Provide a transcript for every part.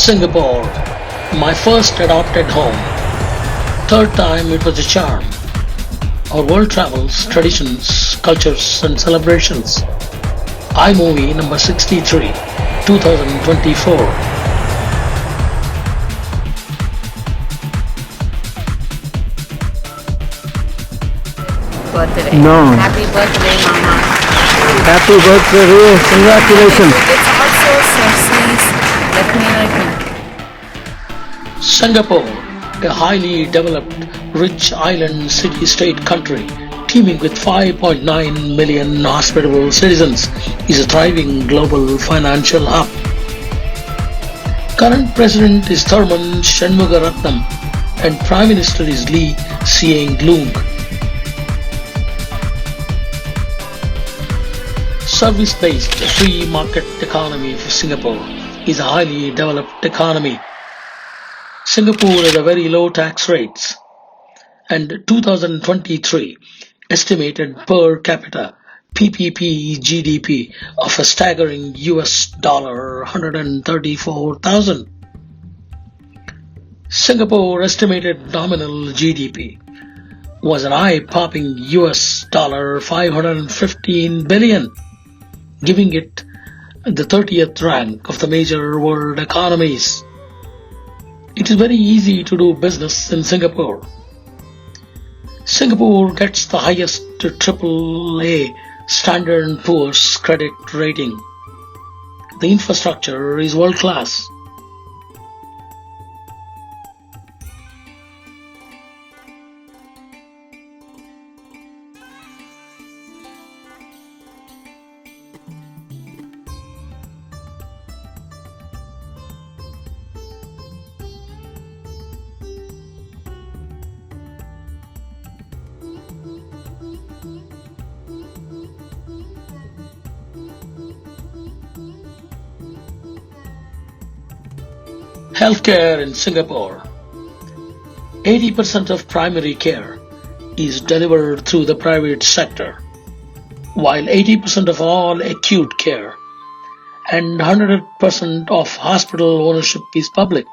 Singapore, my first adopted home. Third time it was a charm. Our world travels, traditions, cultures and celebrations. iMovie number 63, 2024. Birthday. No. Happy birthday, Mama. Happy birthday, Rio. Congratulations. It's also Cecily's. Let me. Singapore, a highly developed, rich island city-state country teeming with 5.9 million hospitable citizens, is a thriving global financial hub. Current president is Thurman Shanmugratnam and Prime Minister is Lee Hsien Loong. Service-based free market economy for Singapore is a highly developed economy. Singapore has a very low tax rates and 2023 estimated per capita PPP GDP of a staggering $134,000. Singapore estimated nominal GDP was an eye-popping $515 billion, giving it the 30th rank of the major world economies. It is very easy to do business in Singapore. Singapore gets the highest AAA Standard & Poor's credit rating. The infrastructure is world class. Healthcare in Singapore. 80% of primary care is delivered through the private sector, while 80% of all acute care and 100% of hospital ownership is public.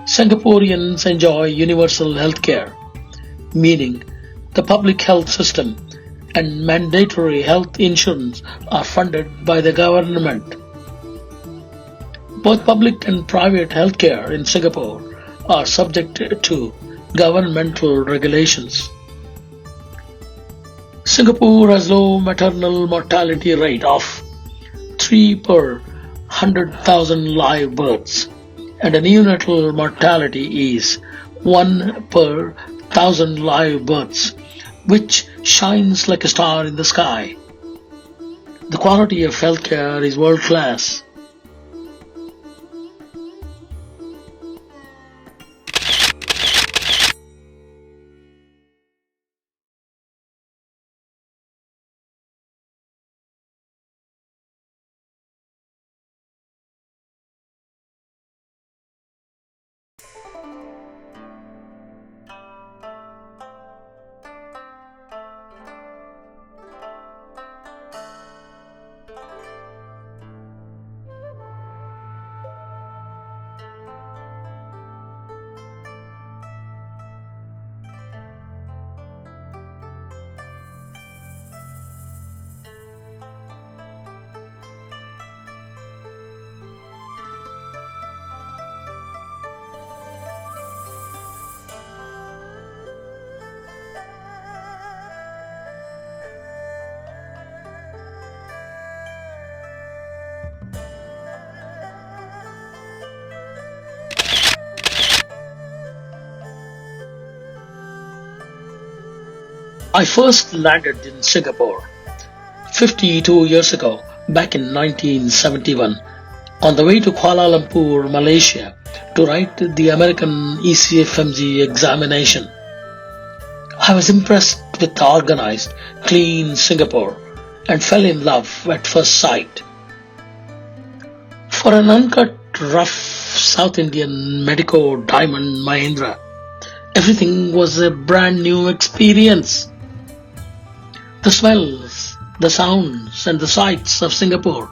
Singaporeans enjoy universal healthcare, meaning the public health system and mandatory health insurance are funded by the government. Both public and private healthcare in Singapore are subject to governmental regulations. Singapore has low maternal mortality rate of 3 per 100,000 live births, and a neonatal mortality is 1 per 1,000 live births, which shines like a star in the sky. The quality of healthcare is world class. I first landed in Singapore 52 years ago, back in 1971, on the way to Kuala Lumpur, Malaysia, to write the American ECFMG examination. I was impressed with the organized, clean Singapore and fell in love at first sight. For an uncut, rough South Indian Medico Diamond Mahindra, everything was a brand new experience. The smells, the sounds and the sights of Singapore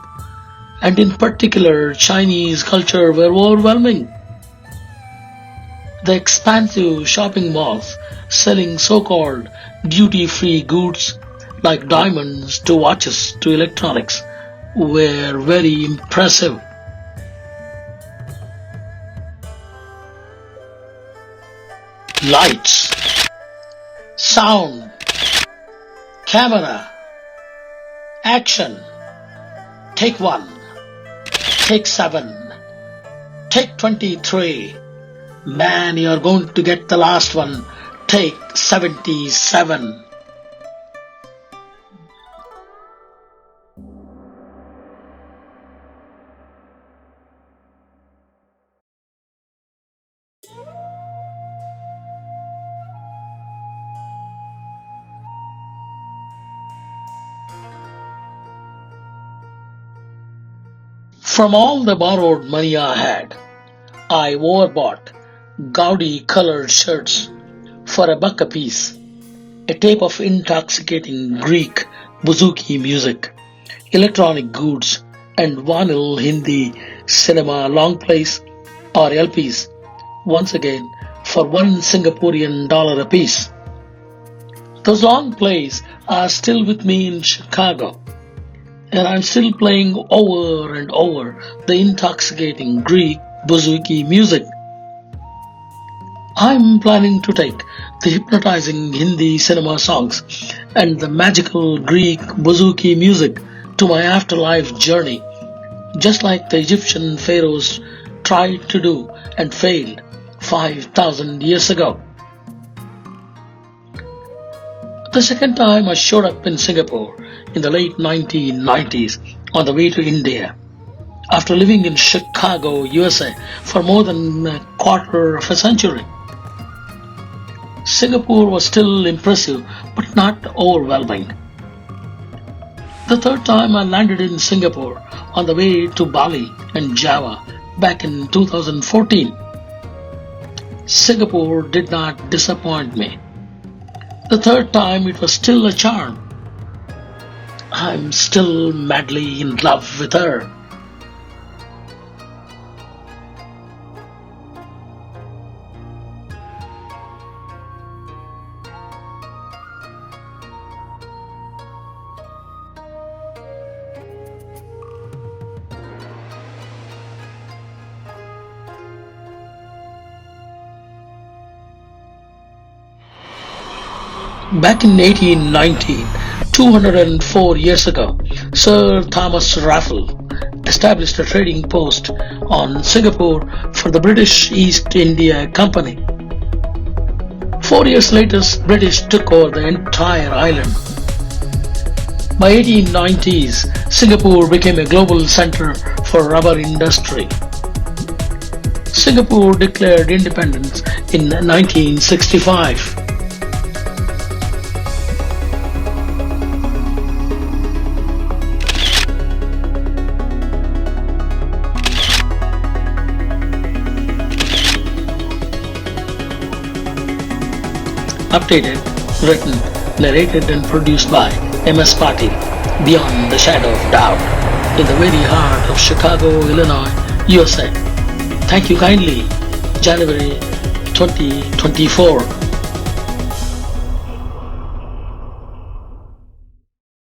and in particular Chinese culture were overwhelming. The expansive shopping malls selling so-called duty-free goods like diamonds to watches to electronics were very impressive. Lights, sound, camera, action, take 1, take 7, take 23. Man, you're going to get the last one. Take 77. From all the borrowed money I had, I overbought gaudy colored shirts for $1 apiece, a tape of intoxicating Greek bouzouki music, electronic goods, and vinyl Hindi cinema long plays or LPs, once again for $1 Singaporean apiece. Those long plays are still with me in Chicago, and I'm still playing over and over the intoxicating Greek bouzouki music. I'm planning to take the hypnotizing Hindi cinema songs and the magical Greek bouzouki music to my afterlife journey, just like the Egyptian pharaohs tried to do and failed 5,000 years ago. The second time I showed up in Singapore in the late 1990s on the way to India, after living in Chicago, USA for more than a quarter of a century. Singapore was still impressive but not overwhelming. The third time I landed in Singapore on the way to Bali and Java back in 2014. Singapore did not disappoint me. The third time it was still a charm. I'm still madly in love with her. Back in 1819, 204 years ago, Sir Thomas Raffles established a trading post on Sinngpore for the British East India Company. 4 years later, British took over the entire island. By 1890s, Singapore became a global center for rubber industry. Singapore declared independence in 1965. Updated, written, narrated and produced by M.S. Patil, beyond the shadow of doubt, in the very heart of Chicago, Illinois, USA. Thank you kindly. January 2024.